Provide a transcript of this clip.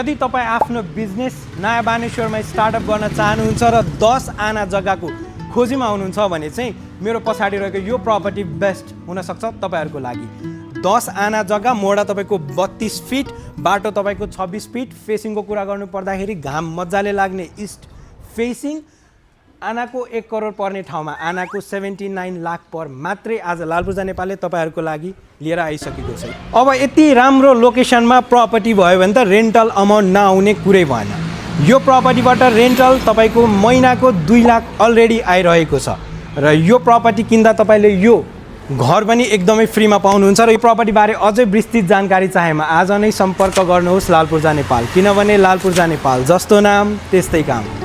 यदि तपाईँ आफ्नो बिजनेस नयाँ बानेश्वरमा स्टार्टअप गर्न चाहनुहुन्छ र 10 आना जग्गाको खोजीमा हुनुहुन्छ भने चाहिँ मेरो पछाडि रहेको यो प्रपर्टी बेस्ट हुनसक्छ तपाईँहरूको लागि। 10 आना जग्गा, मोडा तपाईँको 32 फिट, बाटो तपाईँको 26 फिट, फेसिङको कुरा गर्नु पर्दाखेरि घाम मजाले लाग्ने इस्ट फेसिङ, आनाको 1 करोड पर्ने ठाउँमा आनाको 79 लाख पर मात्रै आज लालपूजा नेपालले तपाईँहरूको लागि लिएर आइसकेको छ। अब यति राम्रो लोकेसनमा प्रपर्टी भयो भने त रेन्टल अमाउन्ट नआउने कुरै भएन। यो प्रपर्टीबाट रेन्टल तपाईँको महिनाको 2 लाख अलरेडी आइरहेको छ र यो प्रपर्टी किन्दा तपाईँले यो घर पनि एकदमै फ्रीमा पाउनुहुन्छ। र यो प्रपर्टीबारे अझै विस्तृत जानकारी चाहेमा आज नै सम्पर्क गर्नुहोस् लालपूजा नेपाल, किनभने लालपूजा नेपाल जस्तो नाम त्यस्तै काम।